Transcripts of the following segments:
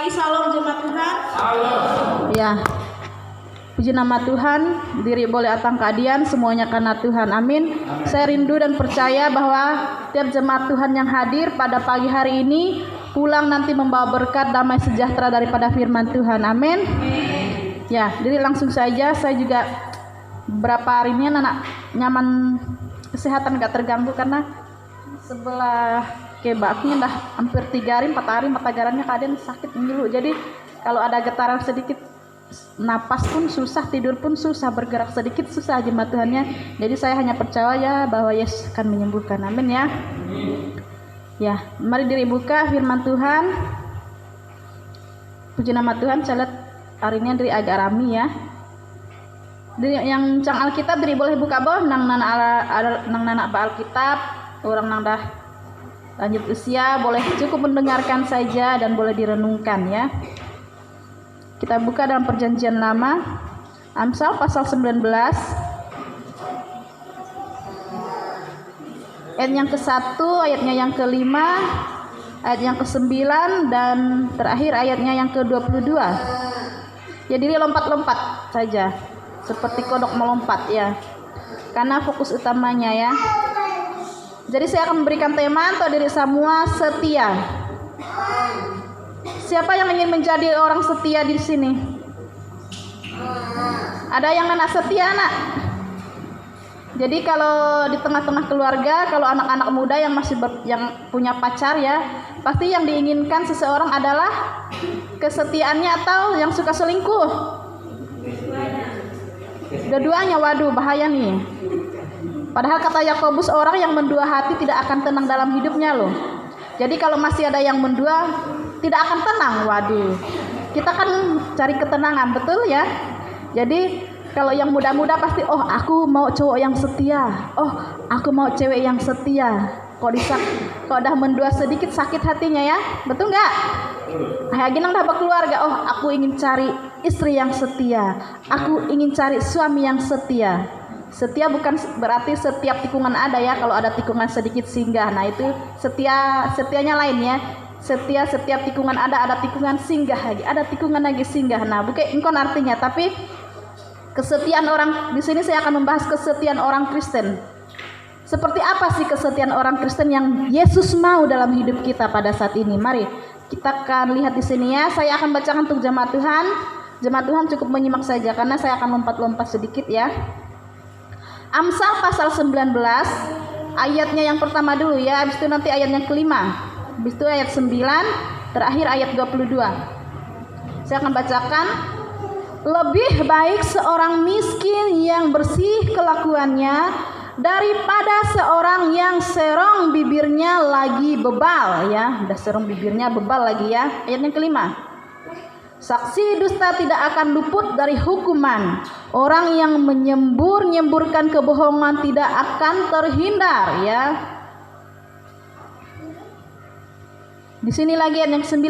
pagi, salam jemaat Tuhan. Ya, puji nama Tuhan, diri boleh atang keadian, semuanya karena Tuhan, amin. Saya rindu dan percaya bahwa tiap jemaat Tuhan yang hadir pada pagi hari ini pulang nanti membawa berkat damai sejahtera daripada firman Tuhan, amin. Ya, jadi langsung saja, saya juga beberapa hari ini anak nyaman kesehatan gak terganggu karena sebelah kebaknya dah hampir 3 hari 4 hari matagarannya keadaan sakit ngilu. Jadi kalau ada getaran sedikit, napas pun susah, tidur pun susah, bergerak sedikit susah jemaat Tuhannya. Jadi saya hanya percaya bahwa Yesus akan menyembuhkan, amin ya. Ya, mari diri buka firman Tuhan. Puji nama Tuhan. Saya lihat hari ini diri agak rami ya. Diri yang cang Alkitab diri boleh buka boh nang nana Alkitab, orang nang dah lanjut usia boleh cukup mendengarkan saja dan boleh direnungkan ya. Kita buka dalam perjanjian lama, Amsal pasal 19 ayat yang ke-1, ayatnya yang ke-5, ayat yang ke-9, dan terakhir ayatnya yang ke-22. Ya, diri lompat-lompat saja seperti kodok melompat ya, karena fokus utamanya ya. Jadi saya akan memberikan tema untuk diri semua, setia. Siapa yang ingin menjadi orang setia di sini? Ada yang anak setia, anak? Jadi kalau di tengah-tengah keluarga, kalau anak-anak muda yang masih yang punya pacar ya, pasti yang diinginkan seseorang adalah kesetiaannya atau yang suka selingkuh? Dua-duanya, waduh bahaya nih. Padahal kata Yakobus, orang yang mendua hati tidak akan tenang dalam hidupnya loh. Jadi kalau masih ada yang mendua, tidak akan tenang. Waduh, kita kan cari ketenangan, betul ya. Jadi kalau yang muda-muda pasti, oh aku mau cowok yang setia, oh aku mau cewek yang setia. Kok udah mendua sedikit sakit hatinya ya, betul nggak? Kayak gini udah berkeluarga, oh aku ingin cari istri yang setia, aku ingin cari suami yang setia. Setia bukan berarti setiap tikungan ada ya. Kalau ada tikungan sedikit singgah, nah itu setianya lain ya. Setiap tikungan ada tikungan singgah lagi, ada tikungan lagi singgah. Nah, bukan engkon artinya, tapi kesetiaan orang di sini saya akan membahas kesetiaan orang Kristen. Seperti apa sih kesetiaan orang Kristen yang Yesus mau dalam hidup kita pada saat ini? Mari kita akan lihat di sini ya. Saya akan bacakan untuk jemaat Tuhan. Jemaat Tuhan cukup menyimak saja karena saya akan lompat-lompat sedikit ya. Amsal pasal 19 ayatnya yang pertama dulu ya, habis itu nanti ayat yang ke-5, habis itu ayat 9, terakhir ayat 22. Saya akan bacakan. Lebih baik seorang miskin yang bersih kelakuannya daripada seorang yang serong bibirnya lagi bebal ya. Udah serong bibirnya bebal lagi ya. Ayat yang ke-5. Saksi dusta tidak akan luput dari hukuman. Orang yang menyembur-nyemburkan kebohongan tidak akan terhindar ya. Di sini lagi ayat yang ke-9.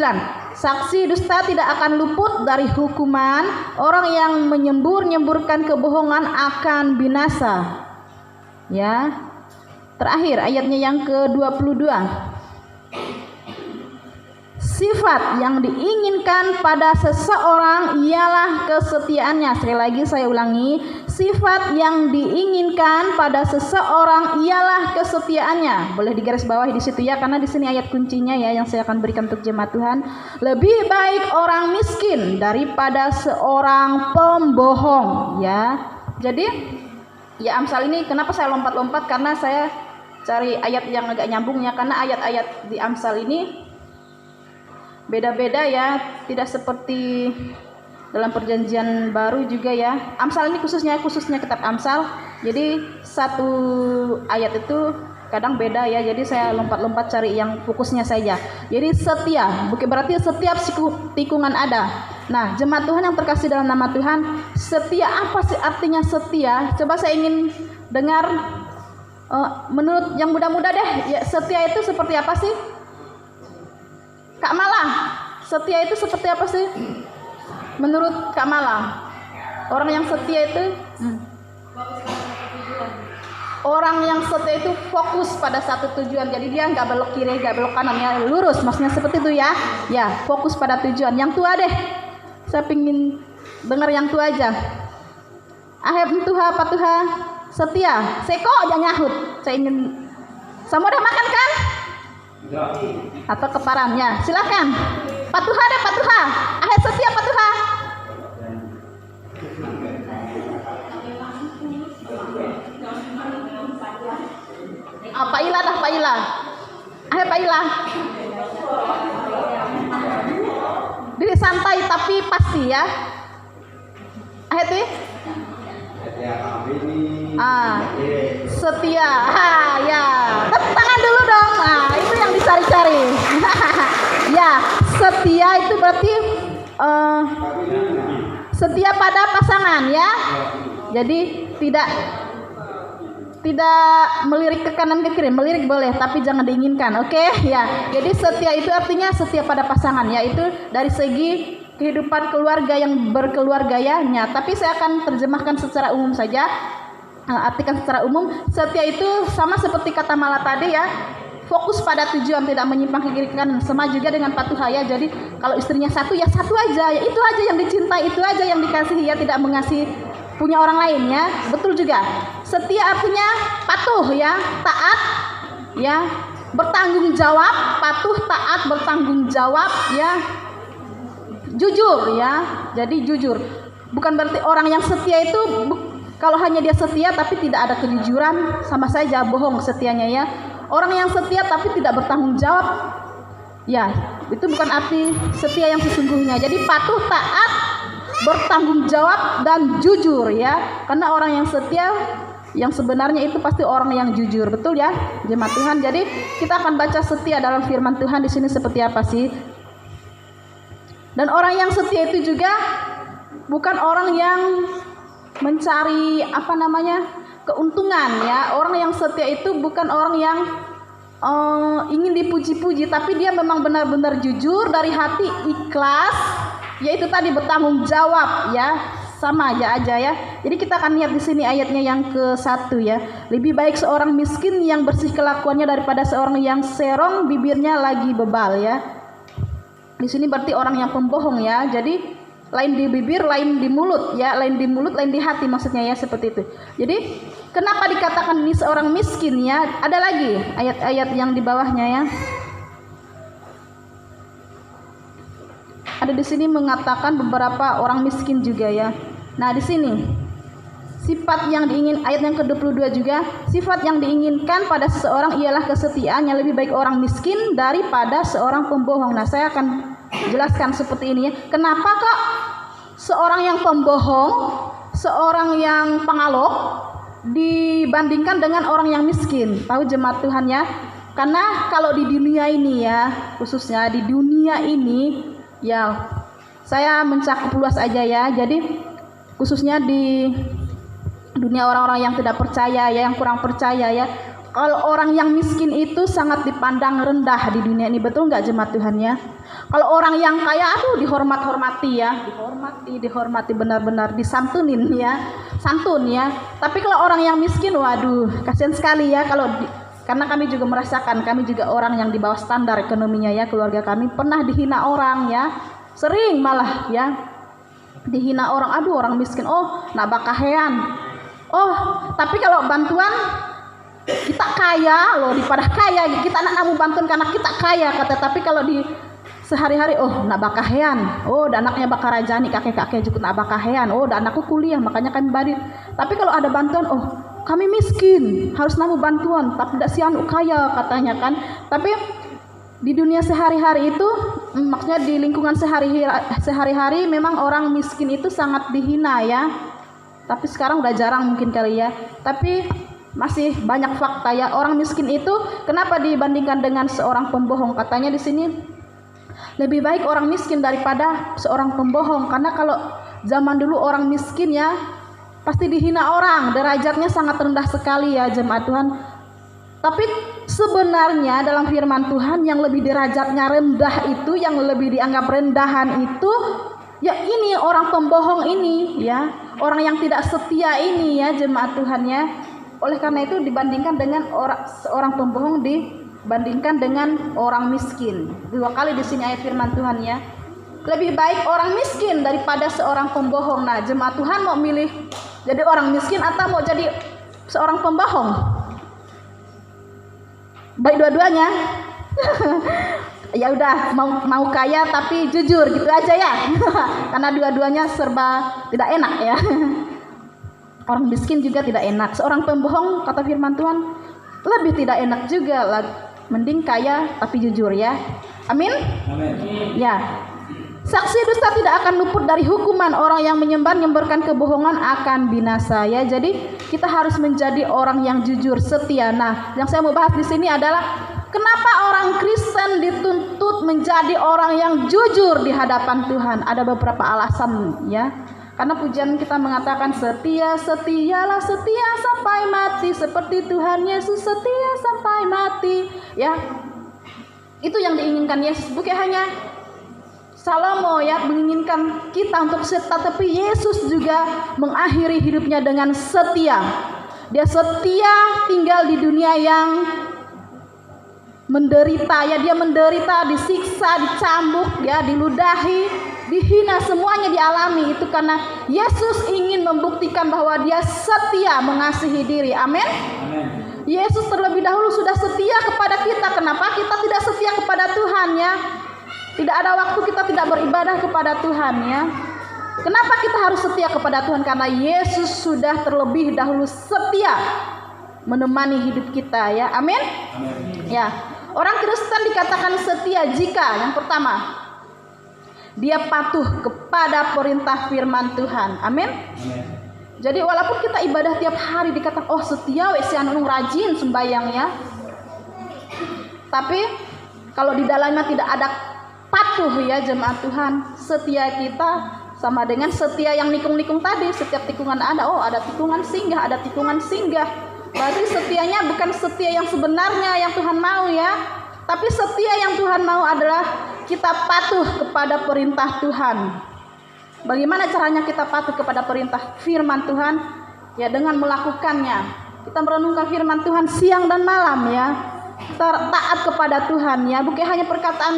Saksi dusta tidak akan luput dari hukuman. Orang yang menyembur-nyemburkan kebohongan akan binasa. Ya. Terakhir ayatnya yang ke-22. Sifat yang diinginkan pada seseorang ialah kesetiaannya. Sekali lagi saya ulangi, sifat yang diinginkan pada seseorang ialah kesetiaannya. Boleh digaris bawahi di situ ya, karena di sini ayat kuncinya ya yang saya akan berikan untuk jemaat Tuhan. Lebih baik orang miskin daripada seorang pembohong ya. Jadi ya Amsal ini kenapa saya lompat-lompat, karena saya cari ayat yang agak nyambung ya, karena ayat-ayat di Amsal ini beda-beda ya, tidak seperti dalam perjanjian baru juga ya. Amsal ini khususnya kitab Amsal. Jadi satu ayat itu kadang beda ya. Jadi saya lompat-lompat cari yang fokusnya saja. Jadi setia, bukan berarti setiap tikungan ada. Nah, jemaat Tuhan yang terkasih dalam nama Tuhan, setia apa sih artinya setia? Coba saya ingin dengar menurut yang muda-muda deh, ya, setia itu seperti apa sih? Kak Mala, setia itu seperti apa sih? Menurut Kak Mala, orang yang setia itu orang yang setia itu fokus pada satu tujuan. Jadi dia nggak belok kiri, nggak belok kanan ya, lurus. Maksudnya seperti itu ya. Ya, fokus pada tujuan. Yang tua deh. Saya pingin dengar yang tua aja. Aheb tuha patuha setia. Seko aja nyahut. Saya ingin. Semua udah makan kan? Atau keparan ya. Silakan. Patuha deh patuha. Aheb setia patuha. Pak Ila dah Pak Ila. Pak Ila. Diri santai tapi pasti ya. Ti. Setia. Ya. Tepuk tangan dulu dong. Itu yang dicari-cari. Ya, setia itu berarti setia pada pasangan ya. Jadi tidak melirik ke kanan ke kiri, melirik boleh tapi jangan diinginkan, oke? Ya, jadi setia itu artinya setia pada pasangan, yaitu dari segi kehidupan keluarga yang berkeluarganya. Tapi saya akan terjemahkan secara umum saja, artikan secara umum. Setia itu sama seperti kata Mala tadi ya, fokus pada tujuan, tidak menyimpang ke kiri kanan. Sama juga dengan patuha ya. Jadi kalau istrinya satu ya satu aja, ya itu aja yang dicintai, itu aja yang dikasihi ya, tidak mengasihi punya orang lain ya. Betul juga. Setia artinya patuh ya, taat ya, bertanggung jawab, patuh, taat, bertanggung jawab ya, jujur ya. Jadi jujur. Bukan berarti orang yang setia itu kalau hanya dia setia tapi tidak ada kejujuran, sama saja bohong setianya ya. Orang yang setia tapi tidak bertanggung jawab, ya itu bukan arti setia yang sesungguhnya. Jadi patuh, taat, bertanggung jawab dan jujur ya. Karena orang yang setia yang sebenarnya itu pasti orang yang jujur, betul ya jemaat Tuhan. Jadi kita akan baca setia dalam firman Tuhan di sini seperti apa sih. Dan orang yang setia itu juga bukan orang yang mencari keuntungan ya. Orang yang setia itu bukan orang yang ingin dipuji-puji, tapi dia memang benar-benar jujur dari hati, ikhlas, yaitu tadi bertanggung jawab ya. Sama aja ya. Jadi kita akan lihat di sini ayatnya yang ke-1 ya. Lebih baik seorang miskin yang bersih kelakuannya daripada seorang yang serong bibirnya lagi bebal ya. Di sini berarti orang yang pembohong ya. Jadi lain di bibir, lain di mulut ya, lain di mulut, lain di hati maksudnya ya, seperti itu. Jadi kenapa dikatakan ini seorang miskin ya? Ada lagi ayat-ayat yang di bawahnya ya. Ada di sini mengatakan beberapa orang miskin juga ya. Nah, di sini sifat yang diingin, ayat yang ke-22 juga, sifat yang diinginkan pada seseorang ialah kesetiaan. Yang lebih baik orang miskin daripada seorang pembohong. Nah, saya akan jelaskan seperti ini ya. Kenapa kok seorang yang pembohong, seorang yang pengalok dibandingkan dengan orang yang miskin? Tahu jemaat Tuhan ya? Karena kalau di dunia ini ya, khususnya di dunia ini ya, saya mencakup luas aja ya. Jadi khususnya di dunia orang-orang yang tidak percaya ya, yang kurang percaya ya, kalau orang yang miskin itu sangat dipandang rendah di dunia ini, betul nggak jemaat Tuhan ya? Kalau orang yang kaya, aduh dihormati ya, dihormati benar-benar, disantunin ya, santun ya. Tapi kalau orang yang miskin, waduh kasihan sekali ya. Karena kami juga merasakan, kami juga orang yang di bawah standar ekonominya ya, keluarga kami pernah dihina orang ya, sering malah ya dihina orang. Aduh orang miskin, oh nak bakahean, oh tapi kalau bantuan kita kaya loh, daripada kaya kita nak bantuan karena kita kaya kata. Tapi kalau di sehari-hari, oh nak bakahean, oh dan anaknya bakarajani, kakek-kakek juga nak bakahean, oh dan anakku kuliah makanya kami badit. Tapi kalau ada bantuan, oh kami miskin harus namu bantuan tapi tidak sian kaya katanya kan. Tapi di dunia sehari-hari itu, maksudnya di lingkungan sehari-hari memang orang miskin itu sangat dihina ya. Tapi sekarang udah jarang mungkin kali ya. Tapi masih banyak fakta ya, orang miskin itu kenapa dibandingkan dengan seorang pembohong? Katanya di sini lebih baik orang miskin daripada seorang pembohong. Karena kalau zaman dulu orang miskin ya pasti dihina orang, derajatnya sangat rendah sekali ya jemaat Tuhan. Tapi sebenarnya dalam firman Tuhan yang lebih derajatnya rendah itu, yang lebih dianggap rendahan itu ya ini orang pembohong ini ya, orang yang tidak setia ini ya jemaat Tuhan ya. Oleh karena itu dibandingkan dengan seorang pembohong dibandingkan dengan orang miskin. 2 kali di sini ayat firman Tuhan ya. Lebih baik orang miskin daripada seorang pembohong. Nah, jemaat Tuhan mau milih jadi orang miskin atau mau jadi seorang pembohong? Baik dua-duanya. Ya udah, mau kaya tapi jujur gitu aja ya. Karena dua-duanya serba tidak enak ya. Orang miskin juga tidak enak. Seorang pembohong, kata firman Tuhan, lebih tidak enak juga. Mending kaya tapi jujur ya. Amin. Amin. Ya. Saksi dusta tidak akan luput dari hukuman. Orang yang menyebarkan kebohongan akan binasa ya. Jadi kita harus menjadi orang yang jujur, setia. Nah, yang saya mau bahas di sini adalah kenapa orang Kristen dituntut menjadi orang yang jujur di hadapan Tuhan. Ada beberapa alasan ya. Karena pujian kita mengatakan setia, setialah setia sampai mati seperti Tuhan Yesus setia sampai mati ya. Itu yang diinginkan Yesus, bukan hanya Salomo ya menginginkan kita untuk setia, tapi Yesus juga mengakhiri hidupnya dengan setia. Dia setia tinggal di dunia yang menderita ya, dia menderita, disiksa, dicambuk ya, diludahi, dihina, semuanya dialami. Itu karena Yesus ingin membuktikan bahwa dia setia mengasihi diri. Amin. Yesus terlebih dahulu sudah setia kepada kita. Kenapa kita tidak setia kepada Tuhan ya? Tidak ada waktu kita tidak beribadah kepada Tuhan ya. Kenapa kita harus setia kepada Tuhan? Karena Yesus sudah terlebih dahulu setia menemani hidup kita ya. Amin. Ya. Orang Kristen dikatakan setia jika yang pertama dia patuh kepada perintah firman Tuhan. Amin. Jadi walaupun kita ibadah tiap hari dikatakan oh setia si anu rajin sembahyang ya. Tapi kalau di dalamnya tidak ada patuh ya jemaat Tuhan, setia kita sama dengan setia yang nikung-nikung tadi. Setiap tikungan ada tikungan singgah, ada tikungan singgah. Berarti setianya bukan setia yang sebenarnya yang Tuhan mau ya. Tapi setia yang Tuhan mau adalah kita patuh kepada perintah Tuhan. Bagaimana caranya kita patuh kepada perintah firman Tuhan? Ya dengan melakukannya. Kita merenungkan firman Tuhan siang dan malam ya. Kita taat kepada Tuhan ya. Bukan hanya perkataan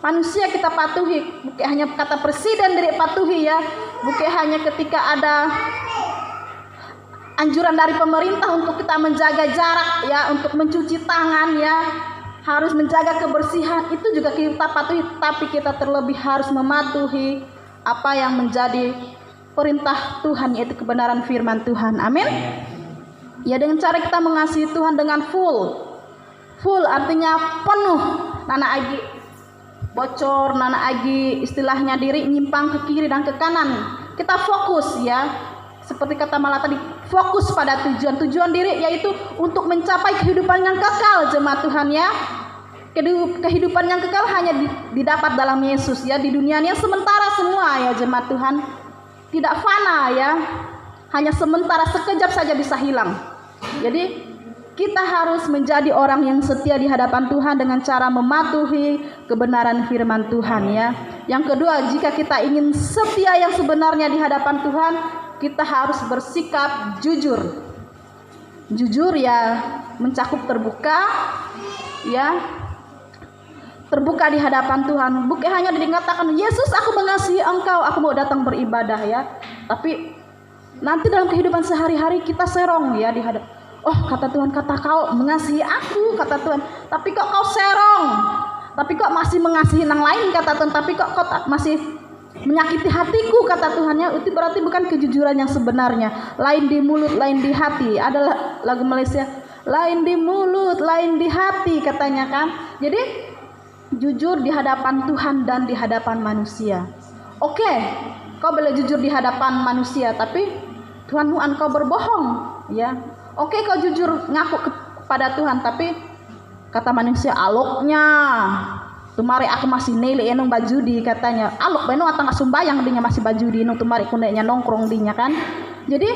manusia kita patuhi, bukan hanya kata presiden diri patuhi ya. Bukan hanya ketika ada anjuran dari pemerintah untuk kita menjaga jarak ya, untuk mencuci tangan ya, harus menjaga kebersihan, itu juga kita patuhi. Tapi kita terlebih harus mematuhi apa yang menjadi perintah Tuhan, yaitu kebenaran firman Tuhan. Amin. Ya dengan cara kita mengasihi Tuhan dengan full artinya penuh. Nana agi bocor, nana agi istilahnya diri nyimpang ke kiri dan ke kanan. Kita fokus ya. Seperti kata Mala tadi, fokus pada tujuan diri, yaitu untuk mencapai kehidupan yang kekal jemaat Tuhan ya. Kehidupan yang kekal hanya didapat dalam Yesus ya. Di dunia ini sementara semua ya jemaat Tuhan, tidak fana ya, hanya sementara, sekejap saja bisa hilang. Jadi kita harus menjadi orang yang setia di hadapan Tuhan dengan cara mematuhi kebenaran firman Tuhan ya. Yang kedua, jika kita ingin setia yang sebenarnya di hadapan Tuhan, kita harus bersikap jujur. Jujur ya mencakup terbuka ya. Terbuka di hadapan Tuhan. Bukan hanya dikatakan Yesus aku mengasihi engkau, aku mau datang beribadah ya. Tapi nanti dalam kehidupan sehari-hari kita serong ya di hadapan. Oh kata Tuhan, kata kau mengasihi aku kata Tuhan. Tapi kok kau serong. Tapi kok masih mengasihi yang lain kata Tuhan. Tapi kok kau masih menyakiti hatiku kata Tuhannya. Itu berarti bukan kejujuran yang sebenarnya. Lain di mulut, lain di hati. Adalah lagu Malaysia, lain di mulut, lain di hati katanya kan. Jadi jujur di hadapan Tuhan dan di hadapan manusia. Oke, kau boleh jujur di hadapan manusia, tapi Tuhanmu engkau berbohong ya. Oke, kau jujur ngaku kepada Tuhan, tapi kata manusia aloknya tumari aku masih nele enong bajudi katanya. Alok beno atang sumbayang dinya masih bajudi enong tumari kunenya nongkrong dinya kan. Jadi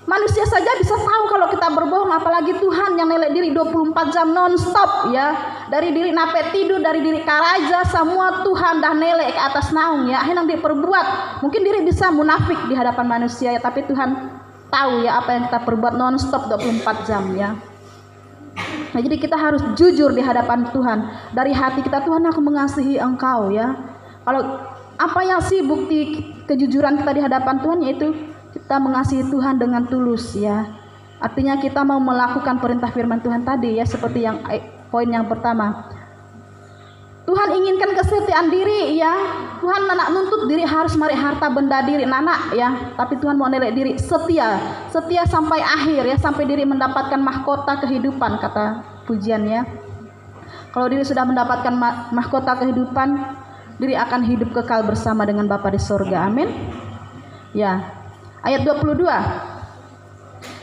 manusia saja bisa tahu kalau kita berbohong, apalagi Tuhan yang nilai diri 24 jam non-stop ya. Dari diri nape tidur, dari diri karaja, semua Tuhan dah nilai ke atas naung ya. Akhirnya dia perbuat. Mungkin diri bisa munafik di hadapan manusia ya, tapi Tuhan tahu ya apa yang kita perbuat non-stop 24 jam ya. Nah, jadi kita harus jujur di hadapan Tuhan. Dari hati kita, Tuhan aku mengasihi Engkau ya. Kalau apa yang sih bukti kejujuran kita di hadapan Tuhan, yaitu kita mengasihi Tuhan dengan tulus ya. Artinya kita mau melakukan perintah firman Tuhan tadi ya, seperti yang poin yang pertama. Tuhan inginkan kesetiaan diri ya. Tuhan nak nuntut diri harus mari harta benda diri nanak ya. Tapi Tuhan mau nilai diri setia, setia sampai akhir ya, sampai diri mendapatkan mahkota kehidupan kata pujiannya. Kalau diri sudah mendapatkan mahkota kehidupan, diri akan hidup kekal bersama dengan Bapa di surga. Amin. Ya. Ayat 22.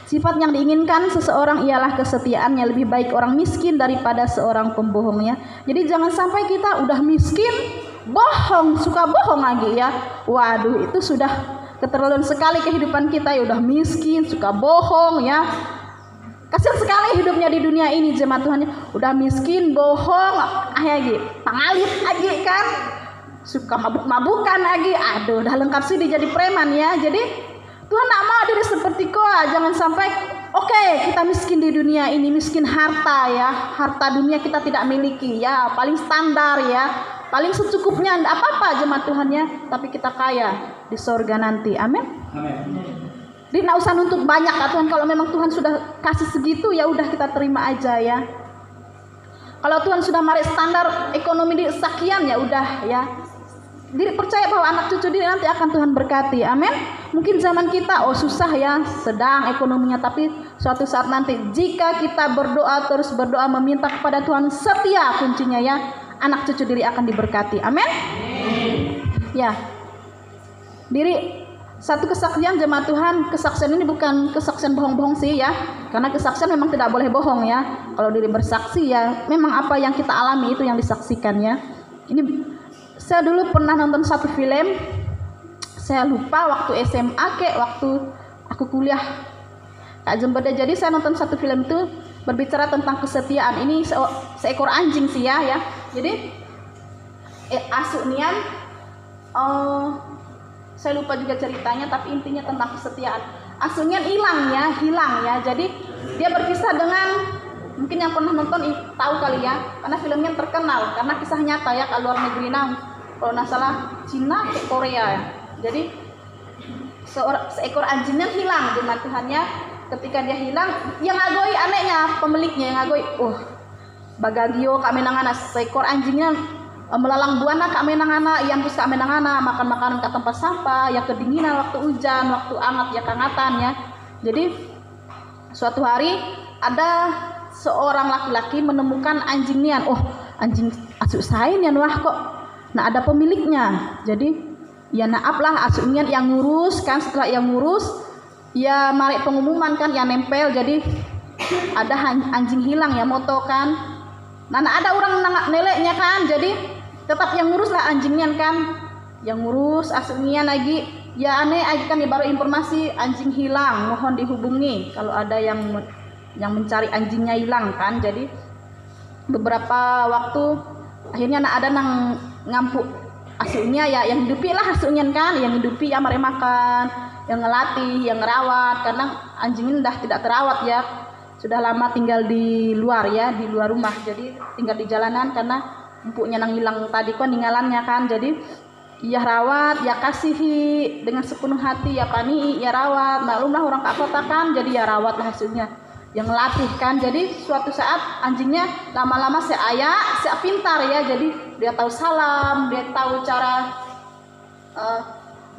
Sifat yang diinginkan seseorang ialah kesetiaannya. Lebih baik orang miskin daripada seorang pembohongnya. Jadi jangan sampai kita udah miskin, bohong, suka bohong lagi ya. Waduh, itu sudah keterlaluan sekali kehidupan kita ya. Udah miskin, suka bohong ya. Kasihan sekali hidupnya di dunia ini jemaat Tuhan. Udah miskin, bohong, lagi pangalit lagi kan. Suka mabuk-mabukan lagi. Aduh, udah lengkap sih dia jadi preman ya. Jadi Tuhan tak mau diri seperti Koa. Jangan sampai kita miskin di dunia ini, miskin harta ya. Harta dunia kita tidak miliki ya, paling standar ya, paling secukupnya, tidak apa-apa jemaat Tuhan ya. Tapi kita kaya di sorga nanti. Amin. Jadi tidak usah nuntut banyak ya Tuhan. Kalau memang Tuhan sudah kasih segitu, ya udah kita terima aja ya. Kalau Tuhan sudah mari standar ekonomi di sekian, ya udah ya. Diri percaya bahwa anak cucu diri nanti akan Tuhan berkati. Amin. Mungkin zaman kita susah ya, sedang ekonominya, tapi suatu saat nanti jika kita berdoa, terus berdoa meminta kepada Tuhan, setia kuncinya ya, anak cucu diri akan diberkati. Amin. Ya. Diri satu kesaksian jemaat Tuhan, kesaksian ini bukan kesaksian bohong-bohong sih ya. Karena kesaksian memang tidak boleh bohong ya. Kalau diri bersaksi ya, memang apa yang kita alami itu yang disaksikan ya. Ini saya dulu pernah nonton satu film, saya lupa waktu SMA waktu aku kuliah Kak Jember. Jadi saya nonton satu film itu berbicara tentang kesetiaan. Ini seekor anjing sih ya. Jadi Asunian, saya lupa juga ceritanya, tapi intinya tentang kesetiaan. Asunian hilang ya. Jadi dia berkisah dengan, mungkin yang pernah nonton tahu kali ya, karena filmnya terkenal karena kisah nyata ya, ke luar negeri kalau nggak salah Cina ke Korea ya. Jadi seekor anjingnya hilang jemaat Tuhannya. Ketika dia hilang, yang ngagoi anehnya pemiliknya, yang ngagoi, bagagio kami nangana, seekor anjingnya melalang buana kami nangana, yang terus kami nangana makan makanan ke tempat sampah, yang kedinginan waktu hujan, waktu hangat ya kehangatan ya. Jadi suatu hari ada seorang laki-laki menemukan anjing nian. Anjing asuk sain nian wah kok. Nah ada pemiliknya. Jadi ya naap lah asuk nian yang ngurus kan. Setelah yang ngurus ya mari pengumuman kan yang nempel. Jadi ada anjing hilang ya moto kan. Nah ada orang neleknya kan. Jadi tetap yang ngurus lah anjingnya kan. Yang ngurus asuk nian lagi. Ya aneh aja kan ya, baru informasi anjing hilang, mohon dihubungi kalau ada yang mencari anjingnya hilang kan. Jadi beberapa waktu akhirnya ada nang ngampuk asuhnya ya, yang hidupi lah asuhnya kan, yang hidupi ya mari makan, yang ngelatih, yang ngerawat, karena anjing ini dah tidak terawat ya, sudah lama tinggal di luar ya, di luar rumah, jadi tinggal di jalanan karena empuknya nang hilang tadi kan ninggalannya kan. Jadi ya rawat, ya kasihi dengan sepenuh hati, ya pani, ya rawat. Maklumlah orang Kak Kota kan, jadi ya rawat lah hasilnya. Yang ngelatih kan. Jadi suatu saat anjingnya lama-lama saya pintar ya. Jadi dia tahu salam, dia tahu cara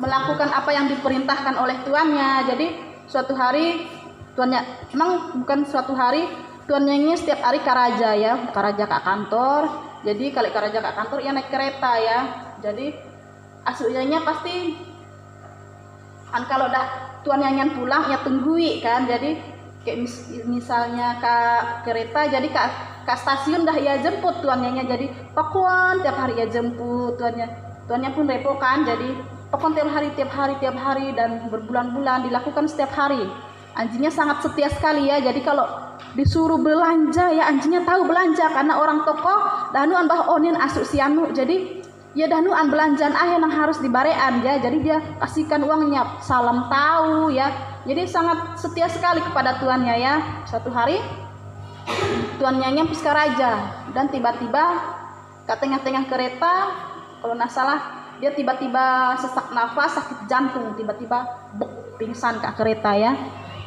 melakukan apa yang diperintahkan oleh tuannya. Jadi suatu hari tuannya, emang bukan suatu hari, tuannya ini setiap hari karaja ya, karaja ke kantor. Jadi kalau karaja ke kantor ya naik kereta ya. Jadi aslinya pasti kan kalau dah tuannya nyan pulang ya tunggui kan. Jadi kayak misalnya ke kereta, jadi ke stasiun dah ya jemput tuannya. Jadi pokon tiap hari ya jemput tuannya pun repo kan. Jadi pokon tiap hari dan berbulan-bulan dilakukan setiap hari. Anjingnya sangat setia sekali ya. Jadi kalau disuruh belanja ya anjingnya tahu belanja, karena orang toko danuan bah onin asuk sianu. Jadi ya danuan belanjaan yang harus dibarean ya. Jadi dia kasihkan uangnya, salam tahu ya. Jadi sangat setia sekali kepada tuannya ya. Suatu hari tuannya nyampe ke raja dan tiba-tiba ke tengah-tengah kereta, kalau nggak salah dia tiba-tiba sesak nafas, sakit jantung, tiba-tiba pingsan ke kereta ya.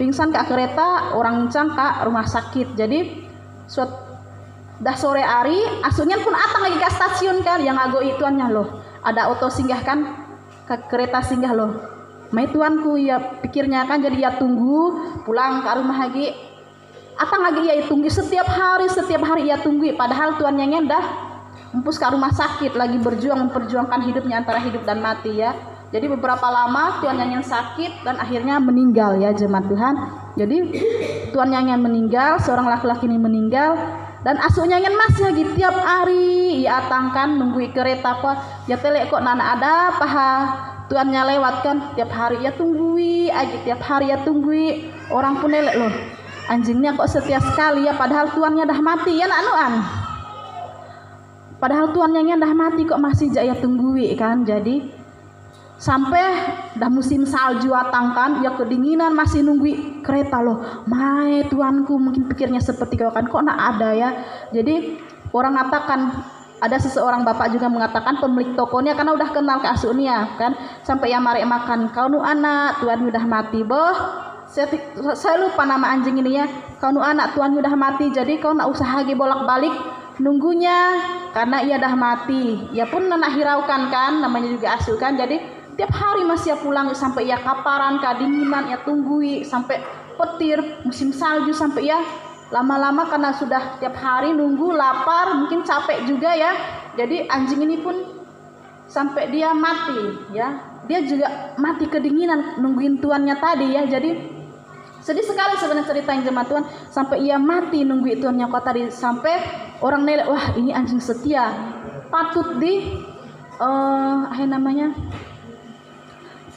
Pingsan ke kereta, orang cang ke rumah sakit. Jadi dah sore hari, asuhnya pun atang lagi ke stasiun kan, yang ago ituannya loh. Ada auto singgah kan, ke kereta singgah loh. Mai tuanku ya pikirnya kan, jadi ya tunggu pulang ke rumah lagi. Atang lagi ya tunggu setiap hari ya tunggu. Padahal tuannya dah empus ke rumah sakit, lagi memperjuangkan hidupnya antara hidup dan mati ya. Jadi beberapa lama tuannya sakit dan akhirnya meninggal ya jemaat Tuhan. Jadi tuannya meninggal, seorang laki-laki ini meninggal. Dan asuhnya masih lagi tiap hari ya atangkan nunggu kereta kok ya telek kok nana ada paha tuannya lewat kan tiap hari ya tunggui aja, tiap hari ya tunggui. Orang pun elek loh, anjingnya kok setia sekali ya, padahal tuannya dah mati ya nanuan. Padahal tuannya dah mati kok masih jaya tunggui kan. Jadi sampai dah musim salju atangkan ya kedinginan masih nunggu kereta loh. Mai tuanku mungkin pikirnya seperti kau kan, kok nak ada ya. Jadi orang mengatakan, ada seseorang bapak juga mengatakan pemilik tokonya karena udah kenal ke asuhnya kan, sampai ya marek makan, kau nu anak tuan udah mati boh. Saya lupa nama anjing ini ya. Kau nu anak tuan udah mati, jadi kau nak usaha lagi bolak-balik nunggunya karena ia dah mati. Ya pun nak hiraukan kan, namanya juga asuh kan. Jadi tiap hari masih ya pulang sampai ya kaparan, kedinginan ya tunggui sampai petir musim salju, sampai ya lama-lama karena sudah tiap hari nunggu, lapar, mungkin capek juga ya. Jadi anjing ini pun sampai dia mati ya. Dia juga mati kedinginan nungguin tuannya tadi ya. Jadi sedih sekali sebenarnya ceritain jemaat Tuhan, sampai ia mati nunggu tuannya kok tadi, sampai orang nilai wah ini anjing setia, patut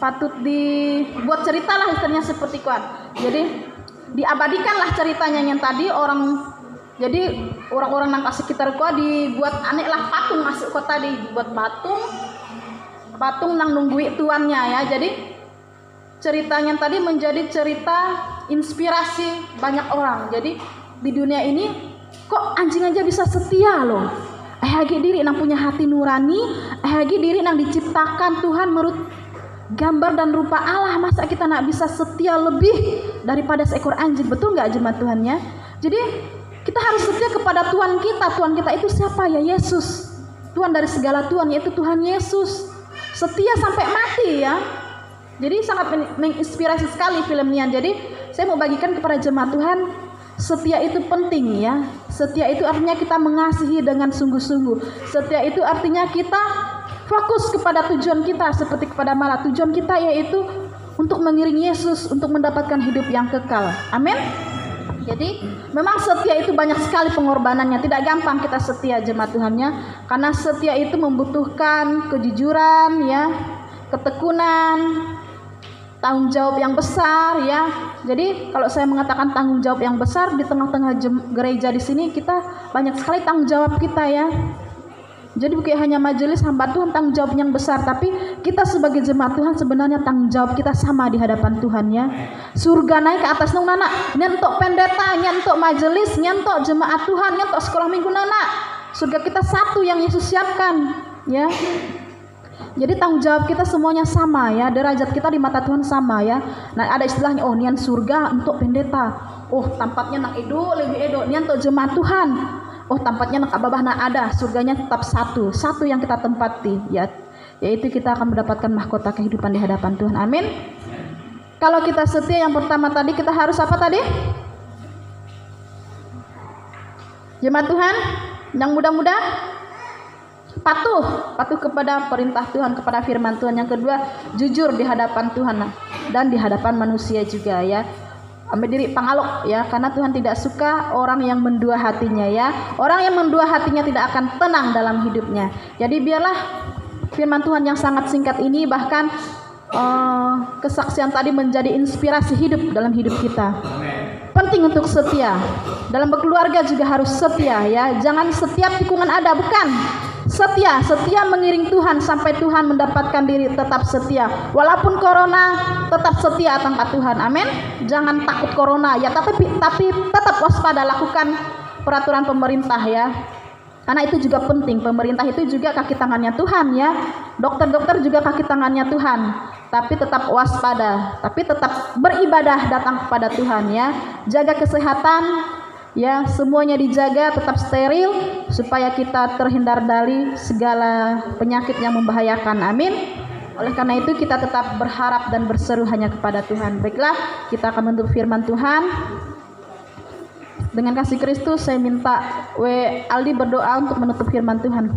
patut dibuat cerita lah istilahnya seperti kuan. Jadi diabadikanlah ceritanya yang tadi orang. Jadi orang-orang nang sekitar kuan dibuat aneh lah patung masuk kok tadi, dibuat patung nang nunggui tuannya ya. Jadi ceritanya tadi menjadi cerita inspirasi banyak orang. Jadi di dunia ini kok anjing aja bisa setia loh. Lagi diri nang punya hati nurani, lagi diri nang diciptakan Tuhan menurut gambar dan rupa Allah, masa kita nak bisa setia lebih daripada seekor anjing? Betul nggak jemaat Tuhan ya? Jadi kita harus setia kepada Tuhan kita. Tuhan kita itu siapa ya? Yesus, Tuhan dari segala Tuhan, yaitu Tuhan Yesus. Setia sampai mati ya. Jadi sangat menginspirasi sekali filmnya. Jadi saya mau bagikan kepada jemaat Tuhan, setia itu penting ya. Setia itu artinya kita mengasihi dengan sungguh-sungguh. Setia itu artinya kita fokus kepada tujuan kita, seperti kepada Malah. Tujuan kita yaitu untuk mengiringi Yesus, untuk mendapatkan hidup yang kekal. Amin. Jadi memang setia itu banyak sekali pengorbanannya. Tidak gampang kita setia jemaat Tuhannya, karena setia itu membutuhkan kejujuran ya, ketekunan, tanggung jawab yang besar ya. Jadi kalau saya mengatakan tanggung jawab yang besar, di tengah-tengah gereja di sini kita banyak sekali tanggung jawab kita ya. Jadi bukan hanya majelis hamba Tuhan tanggung jawab yang besar, tapi kita sebagai jemaat Tuhan sebenarnya tanggung jawab kita sama di hadapan Tuhan ya. Surga naik ke atas nung nana, nyentok pendeta, nyentok majelis, nyentok jemaat Tuhan, nyentok sekolah minggu nana. Surga kita satu yang Yesus siapkan ya. Jadi tanggung jawab kita semuanya sama ya, derajat kita di mata Tuhan sama ya. Nah ada istilahnya, oh nian surga untuk pendeta, oh tampaknya nak edo lebih edo, nian untuk jemaat Tuhan. Oh tampaknya nak abah nak ada, surganya tetap satu yang kita tempati ya, yaitu kita akan mendapatkan mahkota kehidupan di hadapan Tuhan. Amin. Kalau kita setia, yang pertama tadi kita harus apa tadi? Jemaat Tuhan yang muda-muda patuh kepada perintah Tuhan, kepada firman Tuhan. Yang kedua, jujur di hadapan Tuhan dan di hadapan manusia juga ya. Ambil diri pangalok ya, karena Tuhan tidak suka orang yang mendua hatinya ya. Orang yang mendua hatinya tidak akan tenang dalam hidupnya. Jadi biarlah firman Tuhan yang sangat singkat ini, bahkan kesaksian tadi menjadi inspirasi hidup dalam hidup kita. Penting untuk setia. Dalam berkeluarga juga harus setia ya. Jangan setiap tikungan ada, bukan. setia mengiring Tuhan sampai Tuhan mendapatkan diri, tetap setia. Walaupun corona, tetap setia tanpa Tuhan. Amin. Jangan takut corona ya, tapi tetap waspada, lakukan peraturan pemerintah ya. Karena itu juga penting. Pemerintah itu juga kaki tangannya Tuhan ya. Dokter-dokter juga kaki tangannya Tuhan. Tapi tetap waspada, tapi tetap beribadah datang kepada Tuhan ya. Jaga kesehatan ya, semuanya dijaga, tetap steril supaya kita terhindar dari segala penyakit yang membahayakan. Amin. Oleh karena itu kita tetap berharap dan berseru hanya kepada Tuhan. Baiklah, kita akan menutup firman Tuhan. Dengan kasih Kristus saya minta Aldi berdoa untuk menutup firman Tuhan.